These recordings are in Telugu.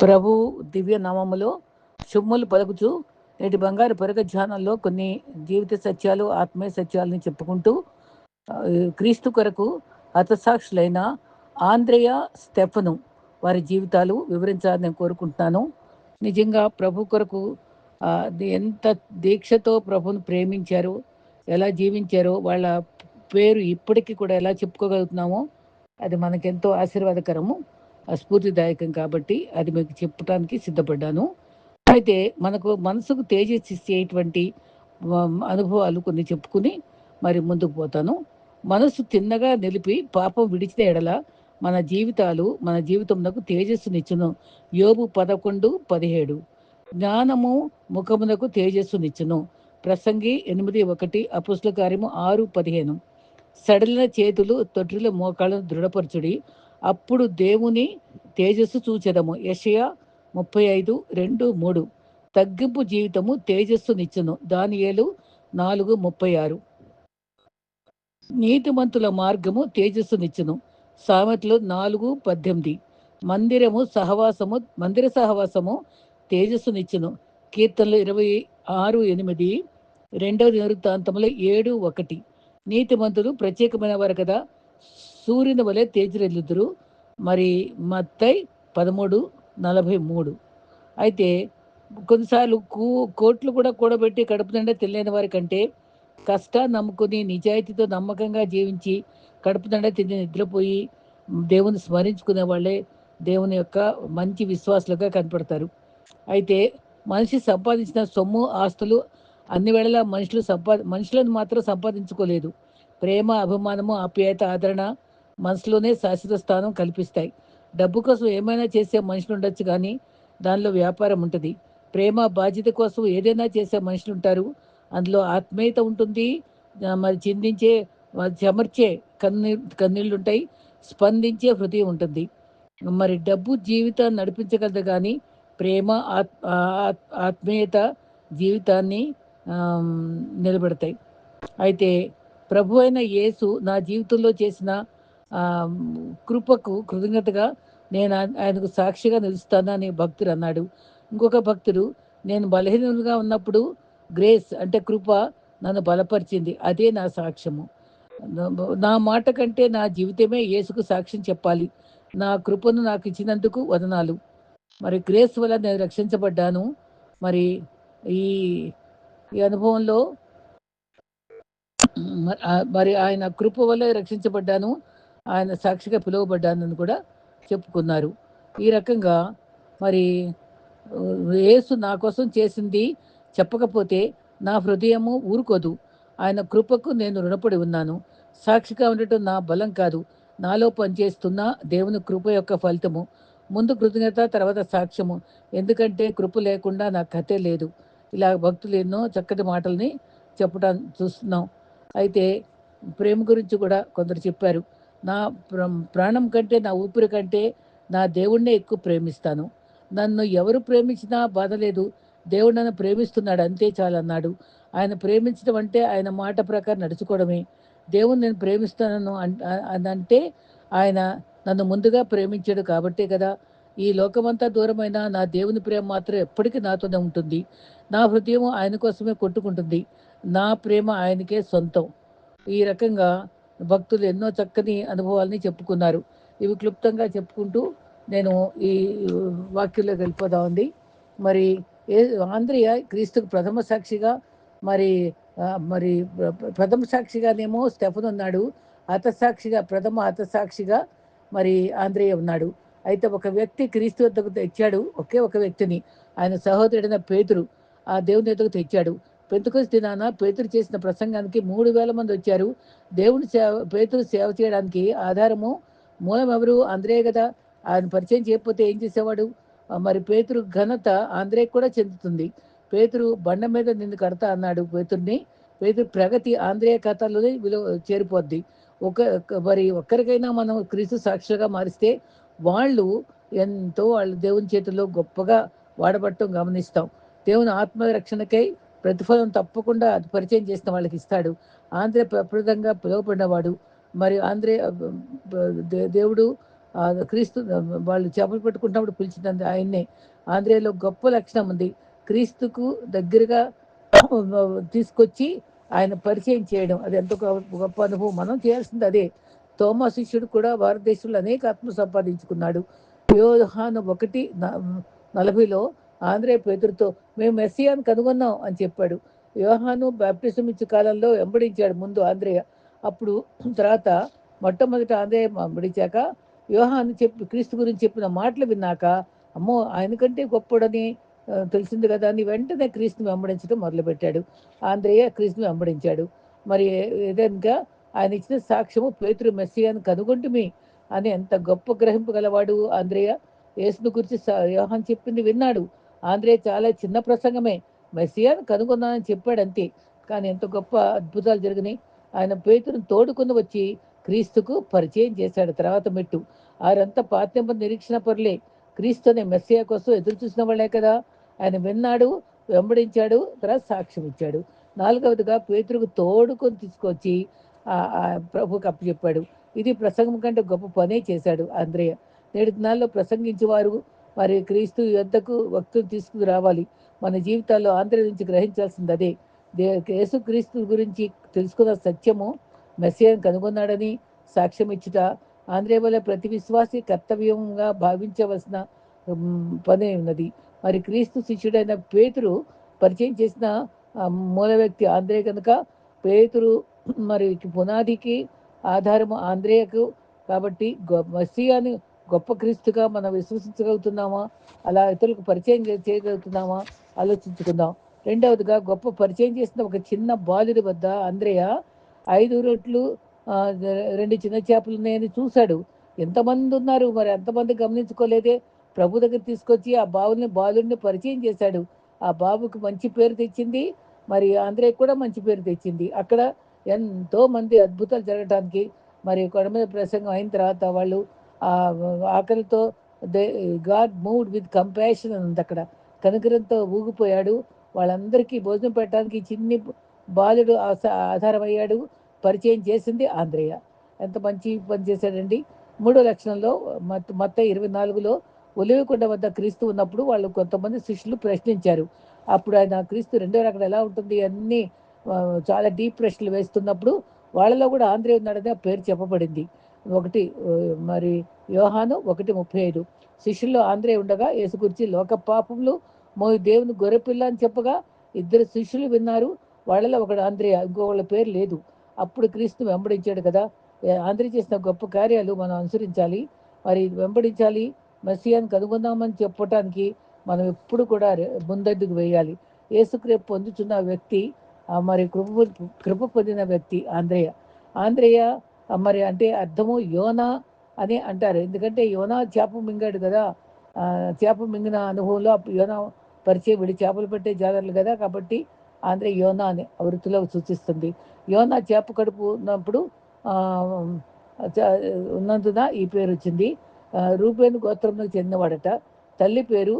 ప్రభు దివ్య నామములో శుభములు పలుకుచు నేటి బంగారు పరగ ధ్యానంలో కొన్ని జీవిత సత్యాలు ఆత్మీయ సత్యాలని చెప్పుకుంటూ క్రీస్తు కొరకు హతసాక్షులైన ఆంద్రేయ స్టెఫను వారి జీవితాలు వివరించాలని నేను కోరుకుంటున్నాను. నిజంగా ప్రభు కొరకు ఎంత దీక్షతో ప్రభుని ప్రేమించారో, ఎలా జీవించారో, వాళ్ళ పేరు ఇప్పటికీ కూడా ఎలా చెప్పుకోగలుగుతున్నామో అది మనకెంతో ఆశీర్వాదకరము, స్ఫూర్తిదాయకం. కాబట్టి అది మీకు చెప్పడానికి సిద్ధపడ్డాను. అయితే మనకు మనసుకు తేజస్సిచ్చేటువంటి అనుభవాలు కొన్ని చెప్పుకుని మరి ముందుకు పోతాను. మనసు తిన్నగా నిలిపి పాపం విడిచిన ఎడల మన జీవితమునకు తేజస్సునిచ్చును. యోబు 11:17. జ్ఞానము ముఖమునకు తేజస్సునిచ్చును. ప్రసంగి 8:1. అపొస్తలుల కార్యము 6:15. సడలిన చేతులు తొట్టిల మోకాళ్ళను దృఢపరచుడి, అప్పుడు దేవుని తేజస్సు చూచెదము. యెషయా 35:2-3. తగ్గింపు జీవితము తేజస్సునిచ్చును. దానియేలు 4:36. నీతిమంతుల మార్గము తేజస్సునిచ్చును. సామెతలు 4:18. మందిర సహవాసము తేజస్సునిచ్చును. కీర్తనలు 26:8. 2వ దినవృత్తాంతములు 7:1. నీతిమంతులు ప్రత్యేకమైన వారు కదా, సూర్యుని వలె తేజరెల్లుదురు. మరి మత్తయి 13:43. అయితే కొన్నిసార్లు కోట్లు కూడా కూడబెట్టి కడుపు నిండా తినలేని వారి కంటే కష్టాన్ని నమ్ముకుని నిజాయితీతో నమ్మకంగా జీవించి కడుపు నిండా తిని నిద్రపోయి దేవుని స్మరించుకునే వాళ్ళే దేవుని యొక్క మంచి విశ్వాసులుగా కనపడతారు. అయితే మనిషి సంపాదించిన సొమ్ము ఆస్తులు అన్ని వేళలా మనుషులను మాత్రం సంపాదించుకోలేదు. ప్రేమ, అభిమానము, ఆప్యాయత, ఆదరణ మనసులోనే శాశ్వత స్థానం కల్పిస్తాయి. డబ్బు కోసం ఏమైనా చేసే మనుషులు ఉండొచ్చు, కానీ దానిలో వ్యాపారం ఉంటుంది. ప్రేమ, బాధ్యత కోసం ఏదైనా చేసే మనుషులు ఉంటారు, అందులో ఆత్మీయత ఉంటుంది. మరి చిందించే, చెమర్చే కన్నీళ్ళు ఉంటాయి, స్పందించే హృదయం ఉంటుంది. మరి డబ్బు జీవితాన్ని నడిపించగలదు, కానీ ప్రేమ, ఆత్మీయత జీవితాన్ని నిలబెడతాయి. అయితే ప్రభు అయిన యేసు నా జీవితంలో చేసిన కృపకు కృతజ్ఞతగా నేను ఆయనకు సాక్షిగా నిలుస్తానని భక్తుడు అన్నాడు. ఇంకొక భక్తుడు, నేను బలహీనులుగా ఉన్నప్పుడు గ్రేస్ అంటే కృప నన్ను బలపరిచింది, అదే నా సాక్ష్యము. నా మాట కంటే నా జీవితమే యేసుకు సాక్ష్యం చెప్పాలి. నా కృపను నాకు ఇచ్చినందుకు వదనాలు. మరి గ్రేస్ వల్ల నేను రక్షించబడ్డాను. మరి ఈ ఈ అనుభవంలో మరి ఆయన కృప వల్ల రక్షించబడ్డాను, ఆయన సాక్షిగా పిలువబడ్డానని కూడా చెప్పుకున్నారు. ఈ రకంగా మరి యేసు నా కోసం చేసింది చెప్పకపోతే నా హృదయము ఊరుకోదు. ఆయన కృపకు నేను రుణపడి ఉన్నాను. సాక్షిగా ఉండటం నా బలం కాదు, నాలో పనిచేస్తున్న దేవుని కృప యొక్క ఫలితము. ముందు కృతజ్ఞత, తర్వాత సాక్ష్యము. ఎందుకంటే కృప లేకుండా నా కథే లేదు. ఇలా భక్తులు ఎన్నో చక్కటి మాటల్ని చెప్పడం చూస్తున్నాం. అయితే ప్రేమ గురించి కూడా కొందరు చెప్పారు. నా ప్రాణం కంటే, నా ఊపిరి కంటే నా దేవుణ్ణే ఎక్కువ ప్రేమిస్తాను. నన్ను ఎవరు ప్రేమించినా బాధ లేదు, దేవుడు నన్ను ప్రేమిస్తున్నాడు అంతే చాలన్నాడు. ఆయన ప్రేమించడం అంటే ఆయన మాట ప్రకారం నడుచుకోవడమే. దేవుని నేను ప్రేమిస్తాను అంటే ఆయన నన్ను ముందుగా ప్రేమించాడు కాబట్టే కదా. ఈ లోకమంతా దూరమైన నా దేవుని ప్రేమ మాత్రం ఎప్పటికీ నాతోనే ఉంటుంది. నా హృదయం ఆయన కోసమే కొట్టుకుంటుంది. నా ప్రేమ ఆయనకే సొంతం. ఈ రకంగా భక్తులు ఎన్నో చక్కని అనుభవాల్ని చెప్పుకున్నారు. ఇవి క్లుప్తంగా చెప్పుకుంటూ నేను ఈ వాక్యంలోకి వెళ్ళిపోతా ఉంది. మరి ఆంద్రియ క్రీస్తుకు ప్రథమ సాక్షిగా, మరి మరి ప్రథమ సాక్షిగానేమో స్టెఫన్ ఉన్నాడు, ప్రథమ హతసాక్షిగా మరి ఆంద్రియ ఉన్నాడు. అయితే ఒక వ్యక్తి క్రీస్తు వద్దకు తెచ్చాడు, ఒకే ఒక వ్యక్తిని, ఆయన సహోదరుడైన పేతురు ఆ దేవుని వద్దకు తెచ్చాడు. పెంతెకొస్తు దినాన పేతురు చేసిన ప్రసంగానికి 3,000 మంది వచ్చారు. దేవుని పేతురు సేవ చేయడానికి ఆధారము, మూలం ఎవరు? ఆంద్రేయ కదా. ఆయన పరిచయం చేయకపోతే ఏం చేసేవాడు? మరి పేతురు ఘనత ఆంద్రేయకు కూడా చెందుతుంది. పేతురు బండ మీద నిన్ను కడతా అన్నాడు పేతుర్ని. పేతురు ప్రగతి ఆంద్రేయ ఖాతాలోనే చేరిపోద్ది. మరి ఒక్కరికైనా మనం క్రీస్తు సాక్షిగా మారిస్తే వాళ్ళు దేవుని చేతుల్లో గొప్పగా వాడబట్టం గమనిస్తాం. దేవుని ఆత్మరక్షణకై ప్రతిఫలం తప్పకుండా అది పరిచయం చేసిన వాళ్ళకి ఇస్తాడు. ఆంధ్రే ప్రప్రదంగా పిలువబడినవాడు. మరి ఆంధ్రే దేవుడు క్రీస్తు వాళ్ళు చేపలు పట్టుకుంటున్నప్పుడు పిలిచినందు ఆయన్నే. ఆంధ్రేయలో గొప్ప లక్షణం ఉంది. క్రీస్తుకు దగ్గరగా తీసుకొచ్చి ఆయన పరిచయం చేయడం, అది ఎంతో గొప్ప అనుభవం. మనం చేయాల్సింది అదే. తోమా శిష్యుడు కూడా భారతదేశంలో అనేక ఆత్మ సంపాదించుకున్నాడు. యోహాను 1:40లో ఆంధ్రే పేతురుతో మేము మెస్సియాను కనుగొన్నాం అని చెప్పాడు. యోహాను బాప్టిజం ఇచ్చే కాలంలో వెంబడించాడు ముందు ఆంధ్రేయ. అప్పుడు తర్వాత మొట్టమొదట ఆంధ్రేయ వెంబడించాక యోహాను క్రీస్తు గురించి చెప్పిన మాటలు విన్నాక, అమ్మో ఆయన కంటే గొప్పడని తెలిసింది కదా అని వెంటనే క్రీస్తుని వెంబడించడం మొదలుపెట్టాడు. ఆంధ్రేయ క్రీస్తుని వెంబడించాడు. మరి ఏదైనా ఆయన ఇచ్చిన సాక్ష్యము పేతురు మెస్సియాను కనుగొంటుమి అని ఎంత గొప్ప గ్రహింపు గలవాడు ఆంధ్రేయ. యేసును గురించి యోహాను చెప్పింది విన్నాడు. ఆంధ్రేయ చాలా చిన్న ప్రసంగమే, మెస్సియాను కనుగొన్నానని చెప్పాడు అంతే. కానీ ఎంత గొప్ప అద్భుతాలు జరిగినాయి. ఆయన పేతురుని తోడుకుని వచ్చి క్రీస్తుకు పరిచయం చేశాడు. తర్వాత మెట్టు వారంతా పాత్యంప నిరీక్షణ పరులే, క్రీస్తు అనే మెస్సియా కోసం ఎదురు చూసిన వాళ్ళే కదా. ఆయన విన్నాడు, వెంబడించాడు, తర్వాత సాక్ష్యం ఇచ్చాడు. నాలుగవదిగా పేతురుకు తోడుకొని తీసుకొచ్చి ప్రభుకి అప్పచెప్పాడు. ఇది ప్రసంగం కంటే గొప్ప పనే చేశాడు ఆంధ్రేయ. నేటి దినాల్లో ప్రసంగించేవారు మరి క్రీస్తు యొద్దకు భక్తులు తీసుకుని రావాలి. మన జీవితాల్లో ఆంధ్రేయ నుంచి గ్రహించాల్సింది అదే. యేసు క్రీస్తు గురించి తెలుసుకున్న సత్యము, మెస్సియాను కనుగొన్నాడని సాక్ష్యం ఇచ్చుట ఆంధ్రేయ వల్ల ప్రతి విశ్వాసి కర్తవ్యంగా భావించవలసిన పనే ఉన్నది. మరి క్రీస్తు శిష్యుడైన పేతురు పరిచయం చేసిన మూల వ్యక్తి ఆంధ్రేయ కనుక పేతురు మరి పునాదికి ఆధారము ఆంధ్రేయకు. కాబట్టి మెస్సియాని గొప్ప క్రీస్తుగా మనం విశ్వసించగలుగుతున్నామా, అలా ఇతరులకు పరిచయం చేయగలుగుతున్నామా ఆలోచించుకుందాం. రెండవదిగా గొప్ప పరిచయం చేసిన ఒక చిన్న బాలుడి వద్ద ఆంధ్రేయ 5 రొట్లు 2 చిన్న చేపలు ఉన్నాయని చూశాడు. ఎంతమంది ఉన్నారు మరి, ఎంతమంది గమనించుకోలేదే. ప్రభు దగ్గర తీసుకొచ్చి ఆ బాలుడిని పరిచయం చేశాడు. ఆ బాబుకి మంచి పేరు తెచ్చింది, మరి ఆంధ్రేయకు కూడా మంచి పేరు తెచ్చింది. అక్కడ ఎంతో మంది అద్భుతాలు జరగటానికి మరి కొండ మీద ప్రసంగం అయిన తర్వాత వాళ్ళు ఆకలితో గాడ్ మూవ్డ్ విత్ కంపాషన్ అని ఉంది అక్కడ. కనుకరంతో ఊగిపోయాడు. వాళ్ళందరికీ భోజనం పెట్టడానికి చిన్ని బాలుడు ఆధారమయ్యాడు. పరిచయం చేసింది ఆంధ్రేయ. ఎంత మంచి పని చేశాడండి. మూడో లక్షణంలో మత్తయి 24లో ఒలివకొండ వద్ద క్రీస్తు ఉన్నప్పుడు వాళ్ళు కొంతమంది శిష్యులు ప్రశ్నించారు. అప్పుడు ఆయన క్రీస్తు రెండో రాకడ ఎలా ఉంటుంది అన్నీ చాలా డీప్ ప్రశ్నలు వేస్తున్నప్పుడు వాళ్ళలో కూడా ఆంధ్రేయ ఉన్నాడని ఆ పేరు చెప్పబడింది. మరి యోహాను 1:35 శిష్యుల్లో ఆంధ్రేయ ఉండగా యేసు గురించి లోక పాపములు మోయి దేవుని గొర్రెపిల్ల అని చెప్పగా 2 శిష్యులు విన్నారు. వాళ్ళలో ఒకడు ఆంధ్రేయ, ఇంకొకళ్ళ పేరు లేదు. అప్పుడు క్రీస్తు వెంబడించాడు కదా. ఆంధ్రేయ చేసిన గొప్ప కార్యాలు మనం అనుసరించాలి, మరి వెంబడించాలి. మెస్సియాను కనుగొందామని చెప్పటానికి మనం ఎప్పుడు కూడా ముందడుగు వేయాలి. యేసుక్రీస్తు పొందుతున్న వ్యక్తి మరి కృప పొందిన వ్యక్తి ఆంధ్రేయ. మరి అంటే అర్థము యోనా అని అంటారు. ఎందుకంటే యోనా చేప మింగాడు కదా. చేప మింగిన అనుభవంలో యోనా పరిచయం విడి చేపలు పెట్టే జాగ్రత్తలు కదా. కాబట్టి ఆంధ్రేయ యోనా అని వృత్తిలో సూచిస్తుంది. యోనా చేప కడుపు ఉన్నప్పుడు ఉన్నందున ఈ పేరు వచ్చింది. రూబేను గోత్రంలో చెందినవాడట. తల్లి పేరు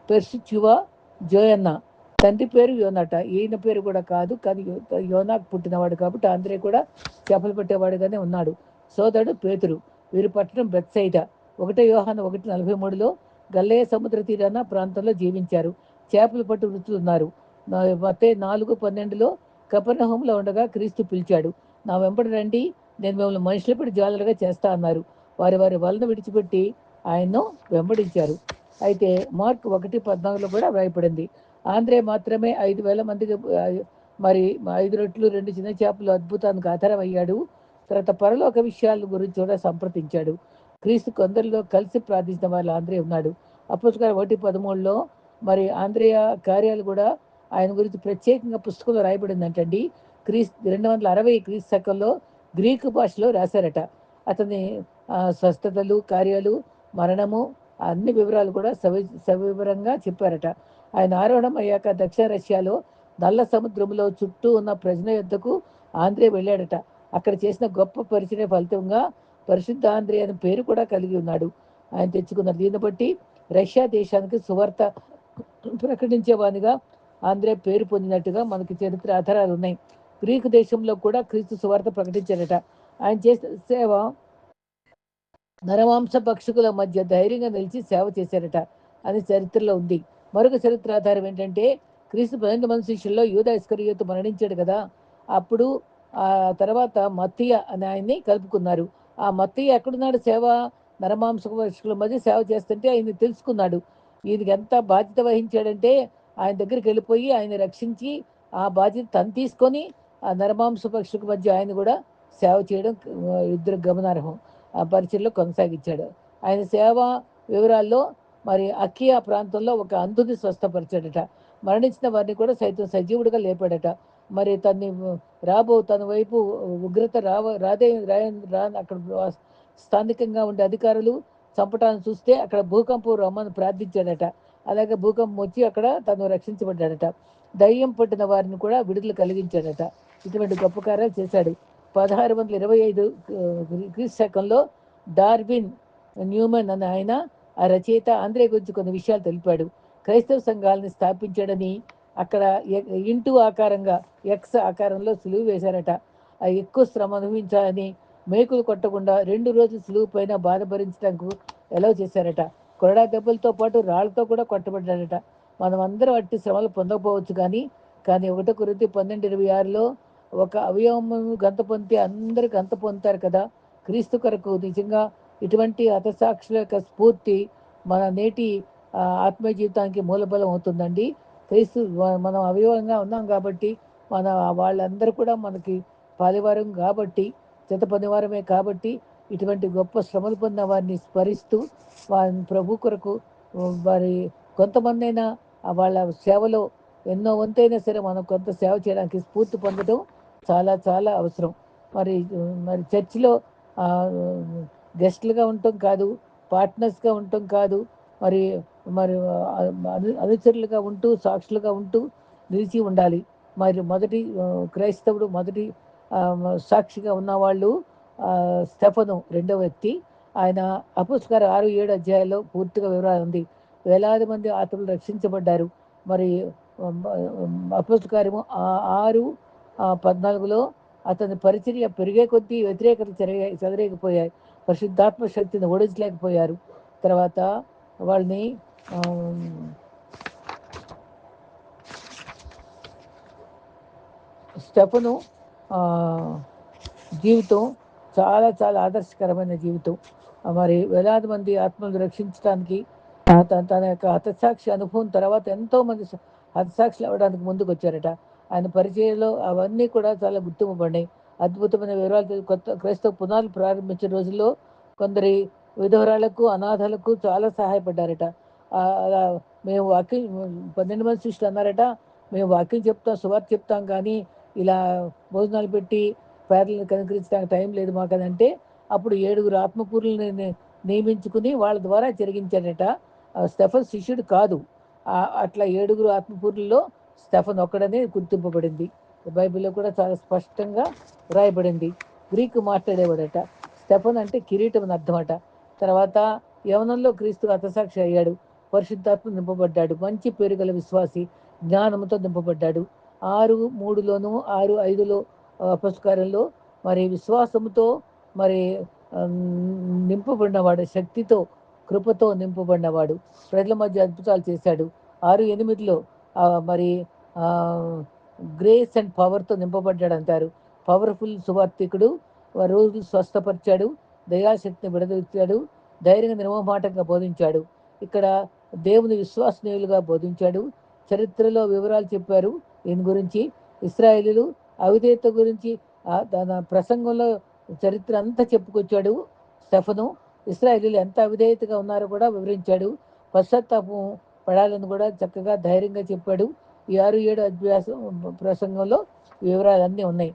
పెర్సిచువా జోయన్న, తండ్రి పేరు యోనట. ఈయన పేరు కూడా కాదు, కానీ యోనాకు పుట్టినవాడు కాబట్టి ఆంధ్రే కూడా చేపలు పెట్టేవాడుగానే ఉన్నాడు. సోదరుడు పేతురు. వీరి పట్టణం బెత్సైదా. 1 యోహాను 1:43లో గల్లేయ సముద్ర తీరాన ప్రాంతంలో జీవించారు. చేపలు పట్టు వృత్తులు ఉన్నారు. మత్తయి 4:12లో కపెర్నహూములో ఉండగా క్రీస్తు పిలిచాడు. నా వెంబడి రండి, నేను మిమ్మల్ని మనుషులు పెట్టి జాలరుగా చేస్తా అన్నారు. వారి వలన విడిచిపెట్టి ఆయన్ను వెంబడించారు. అయితే మార్క్ 1:14లో కూడా వ్రాయపడింది. ఆంధ్రేయ మాత్రమే 5,000 మందికి మరి 5 రొట్లు 2 చిన్న చేపలు అద్భుతానికి ఆధారమయ్యాడు. తర్వాత పరలోక విషయాల గురించి కూడా సంప్రదించాడు. క్రీస్తు కొందరిలో కలిసి ప్రార్థించిన వాళ్ళు ఆంధ్రేయ ఉన్నాడు. అపోస్తలుల 1:13లో మరి ఆంధ్రేయ కార్యాలు కూడా ఆయన గురించి ప్రత్యేకంగా పుస్తకంలో రాయబడిందంటండి. 260 క్రీస్తు శకంలో గ్రీకు భాషలో రాశారట. అతని స్వస్థతలు, కార్యాలు, మరణము, అన్ని వివరాలు కూడా సవివరంగా చెప్పారట. ఆయన ఆరోహణం అయ్యాక దక్షిణ రష్యాలో నల్ల సముద్రంలో చుట్టూ ఉన్న ప్రజల యొద్దకు ఆంధ్రే వెళ్ళాడట. అక్కడ చేసిన గొప్ప పరిచయ ఫలితంగా పరిశుద్ధ ఆంధ్రే అనే పేరు కూడా కలిగి ఉన్నాడు. ఆయన తెచ్చుకున్నారు. దీన్ని బట్టి రష్యా దేశానికి సువార్త ప్రకటించేవానిగా ఆంధ్రే పేరు పొందినట్టుగా మనకి చరిత్ర ఆధారాలు ఉన్నాయి. గ్రీకు దేశంలో కూడా క్రీస్తు సువార్త ప్రకటించారట. ఆయన చేసిన సేవ నరమాంస పక్షుల మధ్య ధైర్యంగా నిలిచి సేవ చేశారట అని చరిత్రలో ఉంది. మరొక చరిత్ర ఆధారం ఏంటంటే, క్రీస్తు 12 మంది శిష్యుల్లో యూదా ఇస్కరియోతు మరణించాడు కదా! అప్పుడు ఆ తర్వాత మత్తీయ అనే ఆయన్ని కలుపుకున్నారు. ఆ మత్తీయ ఎక్కడున్నాడు సేవ? నరమాంస పక్షుల మధ్య సేవ చేస్తుంటే ఆయన తెలుసుకున్నాడు. ఈయనకి ఎంత బాధ్యత వహించాడంటే, ఆయన దగ్గరికి వెళ్ళిపోయి ఆయన్ని రక్షించి, ఆ బాధ్యత తను తీసుకొని, ఆ నరమాంస పక్షుల మధ్య ఆయన కూడా సేవ చేయడం ఇద్దరు గమనార్హం. ఆ పరిచయలో కొనసాగించాడు. ఆయన సేవ వివరాల్లో మరి అకియా ప్రాంతంలో ఒక అంధుని స్వస్థపరిచాడట. మరణించిన వారిని కూడా సైతం సజీవుడిగా లేపాడట. మరి తన వైపు ఉగ్రత రాదే అక్కడ స్థానికంగా ఉండే అధికారులు చంపటాన్ని చూస్తే అక్కడ భూకంపం రమ్మని ప్రార్థించాడట. అలాగే భూకంపం వచ్చి అక్కడ తను రక్షించబడ్డాడట. దయ్యం పట్టిన వారిని కూడా విడుదల కలిగించాడట. ఇటువంటి గొప్ప కార్యాలు చేశాడు. 1625 క్రీస్తు శకంలో డార్విన్ న్యూమన్ అనే ఆయన, ఆ రచయిత ఆంధ్రే గురించి కొన్ని విషయాలు తెలిపాడు. క్రైస్తవ సంఘాలని స్థాపించాడని, అక్కడ ఇంటూ ఆకారంగా ఎక్స్ ఆకారంలో సులువు వేశారట. ఆ ఎక్కువ శ్రమ అనుభవించాలని, మేకులు కొట్టకుండా 2 రోజులు సులువు పైన బాధ భరించడానికి ఎలా చేశారట. కొరడా దెబ్బలతో పాటు రాళ్లతో కూడా కొట్టబడ్డాడట. మనం అందరం అట్టి శ్రమలు పొందకపోవచ్చు కానీ 1 కొరింథీ 12:26లో ఒక అవయవం గంత పొందితే అందరూ గంత పొందుతారు కదా. క్రీస్తు కొరకు నిజంగా ఇటువంటి హతసాక్షుల యొక్క స్ఫూర్తి మన నేటి ఆత్మీయ జీవితానికి మూలబలం అవుతుందండి. క్రీస్తు మనం అవయవంగా ఉన్నాం కాబట్టి, మన వాళ్ళందరూ కూడా మనకి పాలివారం కాబట్టి, జత పనివారమే కాబట్టి, ఇటువంటి గొప్ప శ్రమలు పొందిన వారిని స్మరిస్తూ వారిని ప్రభు కొరకు వారి కొంతమందైనా వాళ్ళ సేవలో ఎన్నో వంతైనా సరే మనం కొంత సేవ చేయడానికి స్ఫూర్తి పొందడం చాలా చాలా అవసరం. మరి మరి చర్చిలో గెస్ట్లుగా ఉండటం కాదు, పార్ట్నర్స్గా ఉండటం కాదు, మరి మరి అనుచరులుగా ఉంటూ సాక్షులుగా ఉంటూ నిలిచి ఉండాలి. మరి మొదటి క్రైస్తవుడు మొదటి సాక్షిగా ఉన్నవాళ్ళు స్టెఫను రెండవ వ్యక్తి. ఆయన అపోస్తలుల 6-7 అధ్యాయాల్లో పూర్తిగా వివరాలు ఉంది. వేలాది మంది ఆత్మలు రక్షించబడ్డారు. మరి అపోస్తలుల కార్యము 6:14లో అతని పరిచర్య పెరిగే కొద్దీ వ్యతిరేకతలు చెలరేగిపోయాయి. పరిశుద్ధాత్మ శక్తిని ఓడించలేకపోయారు. తర్వాత వాళ్ళని స్టెఫను జీవితం చాలా చాలా ఆదర్శకరమైన జీవితం. మరి వేలాది మంది ఆత్మలను రక్షించడానికి తన యొక్క హతసాక్షి అనుభవం తర్వాత ఎంతోమంది హతసాక్షులు అవ్వడానికి ముందుకు వచ్చారట. ఆయన పరిచయంలో అవన్నీ కూడా చాలా గుర్తింపబడినాయి. అద్భుతమైన వివరాలు కొత్త క్రైస్తవ పునాదులు ప్రారంభించిన రోజుల్లో కొందరి విధవరాలకు అనాథలకు చాలా సహాయపడ్డారట. అలా మేము వాక్యం 12 మంది శిష్యులు అన్నారట, మేము వాక్యం చెప్తాం, సువార్త చెప్తాం, కానీ ఇలా భోజనాలు పెట్టి పేర్లను కనుకరించడానికి టైం లేదు మాకు అని అంటే, అప్పుడు 7 ఆత్మపూర్లను నియమించుకుని వాళ్ళ ద్వారా జరిగించాడట. స్టెఫన్ శిష్యుడు కాదు. అట్లా 7 ఆత్మపూర్లలో స్టెఫన్ ఒక్కడనే గుర్తింపబడింది. బైబిల్లో కూడా చాలా స్పష్టంగా వ్రాయబడింది. గ్రీకు మాట్లాడేవాడట. స్టెఫన్ అంటే కిరీటం అని అర్థమట. తర్వాత యవనంలో క్రీస్తు హతసాక్షి అయ్యాడు. పరిశుద్ధాత్మ నింపబడ్డాడు. మంచి పేరు గల విశ్వాసి, జ్ఞానంతో నింపబడ్డాడు. 6:3లోను 6:5లో పుస్తకాలలో మరి విశ్వాసముతో మరి నింపబడినవాడు, శక్తితో కృపతో నింపబడినవాడు, ప్రజల మధ్య అద్భుతాలు చేశాడు. 6:8లో మరి గ్రేస్ అండ్ పవర్తో నింపబడ్డాడు అంటారు. పవర్ఫుల్ సువార్థికుడు, రోజు స్వస్థపరిచాడు, దయాశక్తిని విడదీశాడు, ధైర్యంగా నిర్మమాటంగా బోధించాడు. ఇక్కడ దేవుని విశ్వసనీయులుగా బోధించాడు. చరిత్రలో వివరాలు చెప్పారు ఈయన గురించి. ఇశ్రాయేలీలు అవిధేయత గురించి తన ప్రసంగంలో చరిత్ర అంతా చెప్పుకొచ్చాడు స్టెఫను. ఇశ్రాయేలీలు ఎంత అవిధేయతగా ఉన్నారో కూడా వివరించాడు. పశ్చాత్తాపం పడాలని కూడా చక్కగా ధైర్యంగా చెప్పాడు. ఈ 6-7 ప్రసంగంలో వివరాలన్నీ ఉన్నాయి.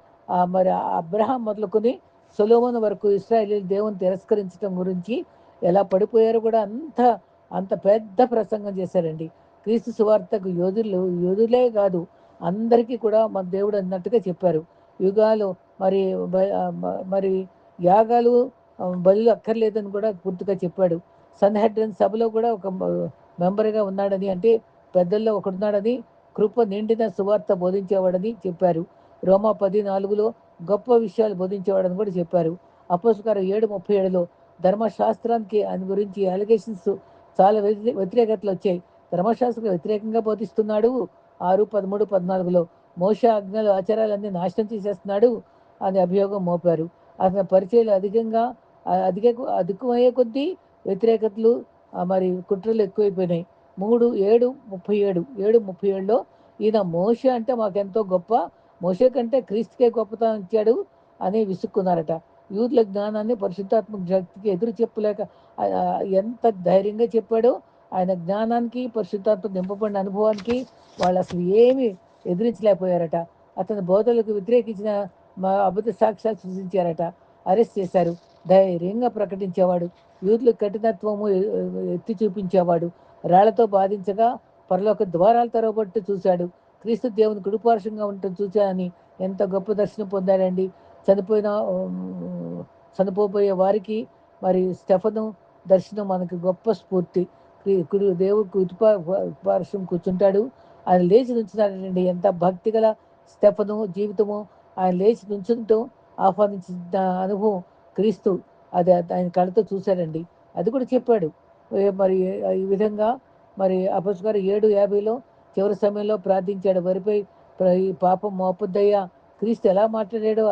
మరి అబ్రహాం మొదలుకొని సొలొమోను వరకు ఇశ్రాయేలీలు దేవుని తిరస్కరించడం గురించి ఎలా పడిపోయారో కూడా అంత పెద్ద ప్రసంగం చేశారండి. క్రీస్తు సువార్తకు యోధులే కాదు, అందరికీ కూడా మన దేవుడు అన్నట్టుగా చెప్పారు. యుగాలు మరి యాగాలు బలులు అక్కర్లేదని కూడా పూర్తిగా చెప్పాడు. సన్హెడ్రన్ సభలో కూడా ఒక మెంబర్గా ఉన్నాడని, అంటే పెద్దల్లో ఒకడున్నాడని, కృప నిండిన సువార్త బోధించేవాడని చెప్పారు. రోమా 10:4లో గొప్ప విషయాలు బోధించేవాడని కూడా చెప్పారు. అపోస్తలుల 7:37లో ధర్మశాస్త్రానికి ఆయన గురించి అలిగేషన్స్ చాలా వ్యతిరేకతలు వచ్చాయి. ధర్మశాస్త్రం వ్యతిరేకంగా బోధిస్తున్నాడు. 6:13, 14లో మోషే ఆజ్ఞలు ఆచారాలన్నీ నాశనం చేసేస్తున్నాడు అని అభియోగం మోపారు. అతని పరిచయాలు అధికమయ్యే కొద్దీ వ్యతిరేకతలు మరి కుట్రలు ఎక్కువైపోయినాయి. 7:37లో ఈయన మోషే అంటే మాకెంతో గొప్ప, మోషే కంటే క్రీస్తుకే గొప్పతనం ఇచ్చాడు అని విసుక్కున్నారట. యూదుల జ్ఞానాన్ని పరిశుద్ధాత్మక శక్తికి ఎదురు చెప్పలేక ఎంత ధైర్యంగా చెప్పాడో, ఆయన జ్ఞానానికి పరిశుద్ధాత్మ నింపబడిన అనుభవానికి వాళ్ళు అసలు ఏమి ఎదిరించలేకపోయారట. అతని బోధలకు వ్యతిరేకించిన అబద్ధ సాక్ష్యాలు సృష్టించారట. అరెస్ట్ చేశారు. ధైర్యంగా ప్రకటించేవాడు. యూదుల కఠినత్వము ఎత్తి చూపించేవాడు. రాళ్లతో బాధించగా పరలోక ద్వారాలు తెరవబట్టు చూశాడు. క్రీస్తు దేవుని కుడిపార్శ్వంగా ఉండటం చూశానని ఎంత గొప్ప దర్శనం పొందాడండి. చనిపోబోయే వారికి మరి స్టెఫను దర్శనం మనకి గొప్ప స్ఫూర్తి. దేవుడు కుడిపార్శ్వం కూర్చుంటాడు, ఆయన లేచి నుంచున్నాడండి. ఎంత భక్తి గల స్టెఫను జీవితము. ఆయన లేచి నుంచుంటూ ఆహ్వానించిన అనుభవం క్రీస్తు అది ఆయన కళ్ళతో చూశాడండి. అది కూడా చెప్పాడు. మరి ఈ విధంగా మరి అపొస్తలుల కార్యం 7:50లో చివరి సమయంలో ప్రార్థించాడు. వరిపై ఈ పాపం మోపొద్దయ్యా. క్రీస్తు ఎలా మాట్లాడాడో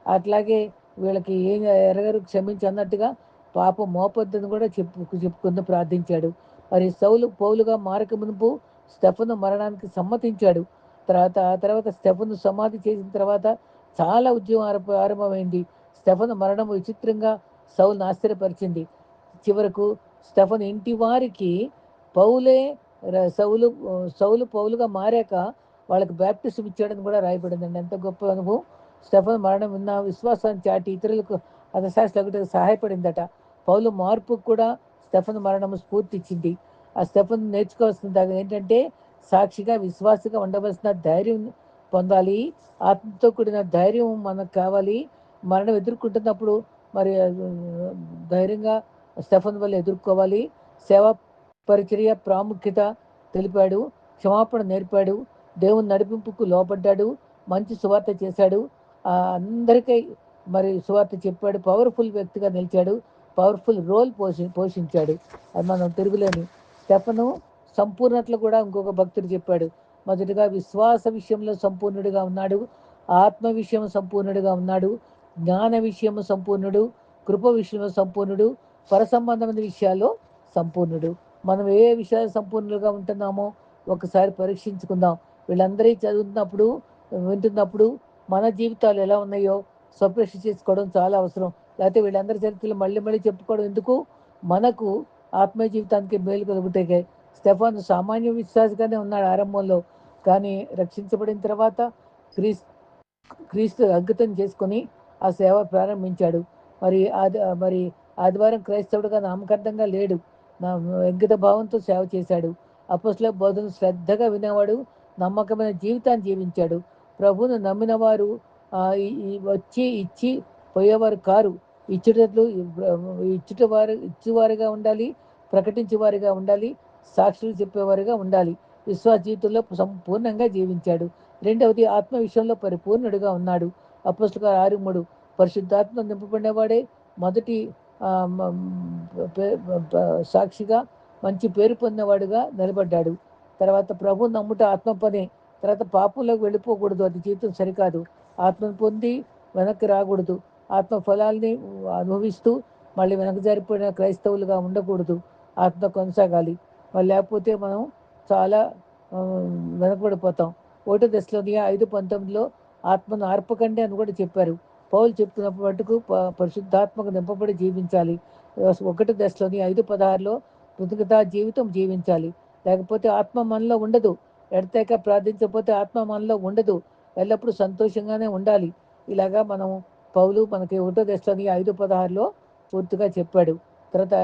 అట్లాగే వీళ్ళకి ఏం ఎరగరు క్షమించి అన్నట్టుగా పాపం మోపొద్దని కూడా చెప్పుకుంటూ ప్రార్థించాడు. మరి సౌలు పౌలుగా మారక మునుపు స్టెఫను మరణానికి సమ్మతించాడు. ఆ తర్వాత స్టెఫను సమాధి చేసిన తర్వాత చాలా ఉద్యమం ఆరంభమైంది. స్టెఫను మరణం విచిత్రంగా సౌలును ఆశ్చర్యపరిచింది. చివరకు స్టెఫను ఇంటి వారికి సౌలు పౌలుగా మారాక వాళ్ళకి బ్యాప్టిజం ఇచ్చాడని కూడా రాయబడిందండి. ఎంత గొప్ప అనుభవం. స్టెఫను మరణం విన్న విశ్వాసాన్ని చాటి ఇతరులకు అర్థశాస్త్రం సహాయపడిందట. పౌలు మార్పుకు కూడా స్టెఫను మరణము స్ఫూర్తి ఇచ్చింది. ఆ స్టెఫను నేర్చుకోవాల్సిన ఏంటంటే సాక్షిగా విశ్వాసగా ఉండవలసిన ధైర్యం పొందాలి. ఆత్మతో కూడిన ధైర్యం మనకు కావాలి. మరణం ఎదుర్కొంటున్నప్పుడు మరి ధైర్యంగా స్టెఫన్ వల్ల ఎదుర్కోవాలి. సేవా పరిచర్య ప్రాముఖ్యత తెలిపాడు. క్షమాపణ నేర్పాడు. దేవుని నడిపింపుకు లోపడ్డాడు. మంచి సువార్త చేశాడు. అందరికీ మరి సువార్త చెప్పాడు. పవర్ఫుల్ వ్యక్తిగా నిలిచాడు. పవర్ఫుల్ రోల్ పోషించాడు. అది మనం తిరుగులేని. స్టెఫను సంపూర్ణతలు కూడా ఇంకొక భక్తుడు చెప్పాడు. మొదటిగా విశ్వాస విషయంలో సంపూర్ణుడిగా ఉన్నాడు. ఆత్మ విషయం సంపూర్ణుడిగా ఉన్నాడు. జ్ఞాన విషయము సంపూర్ణుడు. కృప విషయంలో సంపూర్ణుడు. పరసంబంధమైన విషయాల్లో సంపూర్ణుడు. మనం ఏ విషయాలు సంపూర్ణులుగా ఉంటున్నామో ఒకసారి పరీక్షించుకుందాం. వీళ్ళందరి వింటున్నప్పుడు మన జీవితాలు ఎలా ఉన్నాయో స్వపరీక్ష చేసుకోవడం చాలా అవసరం. లేకపోతే వీళ్ళందరి చరిత్రలు మళ్ళీ చెప్పుకోవడం ఎందుకు? మనకు ఆత్మీయ జీవితానికి మేలు కలుగుతాయి. స్టెఫాను సామాన్య విశ్వాసగానే ఉన్నాడు ఆరంభంలో. కానీ రక్షించబడిన తర్వాత క్రీస్తు అంకితం చేసుకొని ఆ సేవ ప్రారంభించాడు. మరి ఆదివారం క్రైస్తవుడుగా నామకార్థంగా లేడు. అంకిత భావంతో సేవ చేశాడు. అపొస్తలుల బోధన శ్రద్ధగా వినేవాడు. నమ్మకమైన జీవితాన్ని జీవించాడు. ప్రభువును నమ్మిన వారు వచ్చి ఇచ్చి పోయేవారు కారు. ఇచ్చువారిగా ఉండాలి. ప్రకటించేవారిగా ఉండాలి. సాక్షులు చెప్పేవారుగా ఉండాలి. విశ్వాస జీవితంలో సంపూర్ణంగా జీవించాడు. రెండవది ఆత్మ విషయంలో పరిపూర్ణుడిగా ఉన్నాడు. అపొస్తలుల 6:3 పరిశుద్ధాత్మ నింపబడినవాడే మొదటి సాక్షిగా మంచి పేరు పొందినవాడుగా నిలబడ్డాడు. తర్వాత ప్రభు నమ్ముట ఆత్మ పని. తర్వాత పాపంలోకి వెళ్ళిపోకూడదు. అది జీవితం సరికాదు. ఆత్మను పొంది వెనక్కి రాకూడదు. ఆత్మ ఫలాల్ని అనుభవిస్తూ మళ్ళీ వెనక్కి జారిపోయిన క్రైస్తవులుగా ఉండకూడదు. ఆత్మ కొనసాగాలి. మరి లేకపోతే మనం చాలా వెనకబడిపోతాం. 1 దశలోనియ 5:19లో ఆత్మను ఆర్పకండి అని కూడా చెప్పారు. పౌలు చెప్తున్నప్పుడు మటుకు పరిశుద్ధాత్మకు నింపబడి జీవించాలి. 1 దశలోని 5:16లో కృతజ్ఞతా జీవితం జీవించాలి. లేకపోతే ఆత్మ మనలో ఉండదు. ఎడతెగక ప్రార్థించకపోతే ఆత్మ మనలో ఉండదు. ఎల్లప్పుడూ సంతోషంగానే ఉండాలి. ఇలాగా పౌలు మనకి 1 దశలోని 5:16లో పూర్తిగా చెప్పాడు. తర్వాత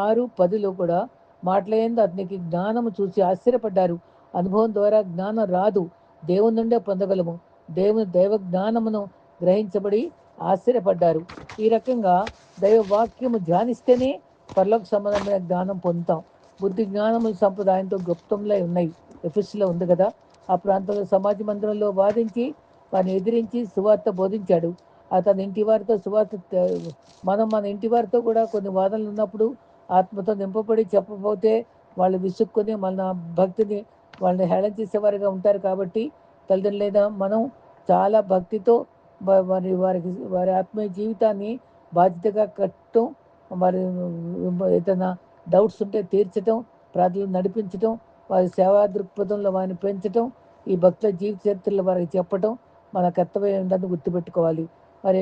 6:10లో కూడా మాటలయందు అతనికి జ్ఞానము చూసి ఆశ్చర్యపడ్డారు. అనుభవం ద్వారా జ్ఞానం రాదు, దేవుని నుండే పొందగలము. దైవ జ్ఞానమును గ్రహించబడి ఆశ్చర్యపడ్డారు. ఈ రకంగా దైవ వాక్యము ధ్యానిస్తేనే పరలోక సంబంధమైన జ్ఞానం పొందుతాం. బుద్ధి జ్ఞానము సంప్రదాయంతో గుప్తంలో ఉన్నాయి. ఎఫెసులో ఉంది కదా. ఆ ప్రాంతంలో సమాజ మందిరంలో వాదించి వారిని ఎదిరించి సువార్త బోధించాడు. అతని ఇంటి వారితో సువార్త మనం మన ఇంటి వారితో కూడా కొన్ని వాదనలు ఉన్నప్పుడు ఆత్మతో నింపబడి చెప్పబోతే వాళ్ళు విసుక్కుని మన భక్తిని వాళ్ళని హేళన చేసేవారుగా ఉంటారు. కాబట్టి తల్లిదండ్రులైనా మనం చాలా భక్తితో వారి ఆత్మీయ జీవితాన్ని బాధ్యతగా కట్టడం, మరి ఏదైనా డౌట్స్ ఉంటే తీర్చడం, ప్రార్థనలు నడిపించడం, వారి సేవా దృక్పథంలో వారిని పెంచడం, ఈ భక్తుల జీవిత చరిత్రలు వారికి చెప్పడం మన కర్తవ్యం ఏంటని గుర్తుపెట్టుకోవాలి. మరి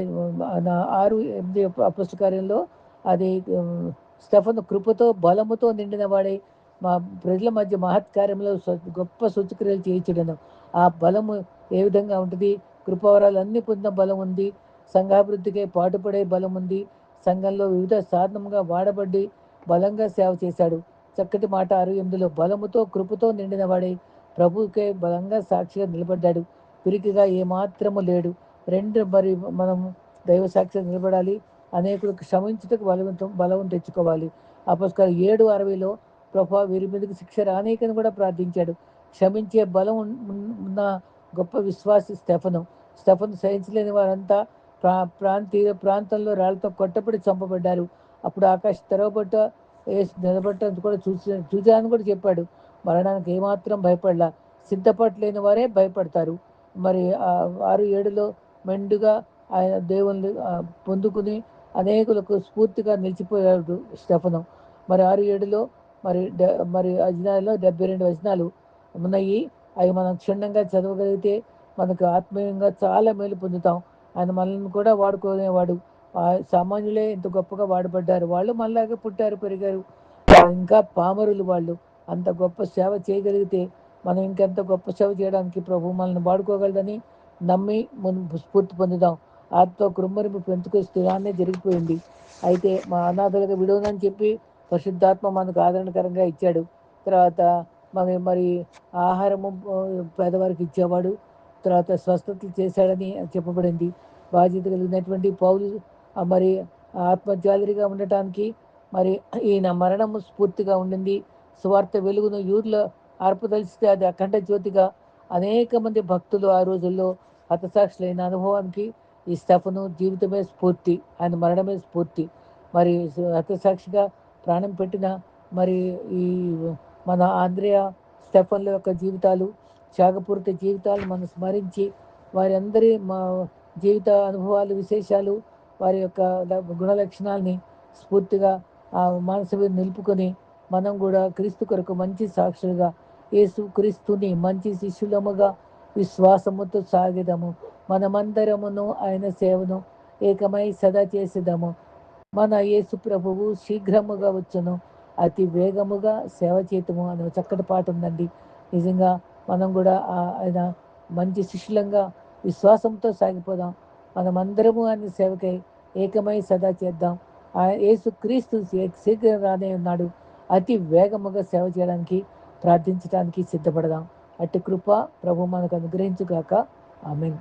6:8 అపొస్తల కార్యంలో అది స్టెఫను కృపతో బలముతో నిండిన వాడై మా ప్రజల మధ్య మహత్కార్యంలో గొప్ప సూచక్రియలు చేయించడను. ఆ బలము ఏ విధంగా ఉంటుంది? కృపావరాలు అన్నీ పొందిన బలం ఉంది, సంఘాభివృద్ధికి పాటుపడే బలం ఉంది, సంఘంలో వివిధ సాధనముగా వాడబడి బలంగా సేవ చేశాడు. చక్కటి మాట 6:8లో బలముతో కృపతో నిండిన వాడై ప్రభువుకే బలంగా సాక్షిగా నిలబడ్డాడు. పిరికిగా ఏమాత్రము లేడు. మరి మనము దైవ సాక్షిగా నిలబడాలి. అనేకులకు క్షమించుటకు బలం తెచ్చుకోవాలి. అపొస్తలుల 7:60లో ప్రభా వీరి మీదకి శిక్ష రానీకని కూడా ప్రార్థించాడు. క్షమించే బలం ఉన్న గొప్ప విశ్వాసి స్టెఫను. సహించలేని వారంతా ప్రాంతంలో రాళ్లతో కొట్టబడి చంపబడ్డారు. అప్పుడు ఆకాశం తెరవబట్ట నిలబట్టని కూడా చూచాలని కూడా చెప్పాడు. మరణానికి ఏమాత్రం భయపడలా. సిద్ధపడలేని వారే భయపడతారు. మరి 6:7లో మెండుగా ఆయన దేవుని పొందుకుని అనేకులకు స్ఫూర్తిగా నిలిచిపోయాడు స్టెఫను. మరి 6:7లో మరి అధ్యాయంలో 72 వచనాలు ఉన్నాయి. అవి మనం క్షుణ్ణంగా చదవగలిగితే మనకు ఆత్మీయంగా చాలా మేలు పొందుతాం. ఆయన మనల్ని కూడా వాడుకునేవాడు. సామాన్యులే ఇంత గొప్పగా వాడబడ్డారు. వాళ్ళు మనలాగే పుట్టారు, పెరిగారు. ఇంకా పామరులు వాళ్ళు. అంత గొప్ప సేవ చేయగలిగితే మనం ఇంకెంత గొప్ప సేవ చేయడానికి ప్రభు మనల్ని వాడుకోగలదని నమ్మి స్ఫూర్తి పొందుదాం. ఆత్మతో కృమ్మరింపు పెంచుకొస్తే జరిగిపోయింది. అయితే మా అనాథలుగా విడవనని చెప్పి పరిశుద్ధాత్మ మనకు ఆదరణకరంగా ఇచ్చాడు. తర్వాత మరి ఆహారము పేదవారికి ఇచ్చేవాడు. తర్వాత స్వస్థతలు చేశాడని చెప్పబడింది. బాధ్యత కలిగినటువంటి పౌలు మరి ఆత్మజాలరిగా ఉండటానికి మరి ఈయన మరణము స్ఫూర్తిగా ఉండింది. సువార్త వెలుగును యూదులో ఆర్పదలిస్తే అది అఖండ జ్యోతిగా అనేక మంది భక్తులు ఆ రోజుల్లో హతసాక్షులైన అనుభవానికి ఈ స్టెఫను జీవితమే స్ఫూర్తి, ఆయన మరణమే స్ఫూర్తి. మరి హతసాక్షిగా ప్రాణం పెట్టిన మరి ఈ మన ఆంద్రియా స్టెఫన్ల యొక్క జీవితాలు, త్యాగపూరిత జీవితాలు మనం స్మరించి వారి అందరి జీవిత అనుభవాలు, విశేషాలు, వారి యొక్క గుణ లక్షణాలని స్ఫూర్తిగా మనసు మీద నిలుపుకొని మనం కూడా క్రీస్తు కొరకు మంచి సాక్షులుగా యేసు క్రీస్తుని మంచి శిష్యులముగా విశ్వాసముతో సాగిదము. మనమందరమును ఆయన సేవను ఏకమై సదా చేసేదము. మన యేసు ప్రభువు శీఘ్రముగా వచ్చును, అతి వేగముగా సేవ చేతము అనే చక్కటి పాట ఉందండి. నిజంగా మనం కూడా ఆయన మంచి శిష్యులంగా విశ్వాసంతో సాగిపోదాం. మనమందరము ఆయన సేవకై ఏకమై సదా చేద్దాం. యేసు క్రీస్తు శీఘ్రం రానే ఉన్నాడు. అతి వేగముగా సేవ చేయడానికి, ప్రార్థించడానికి సిద్ధపడదాం. అట్టి కృప ప్రభు మనకు అనుగ్రహించుగాక. ఆమేన్.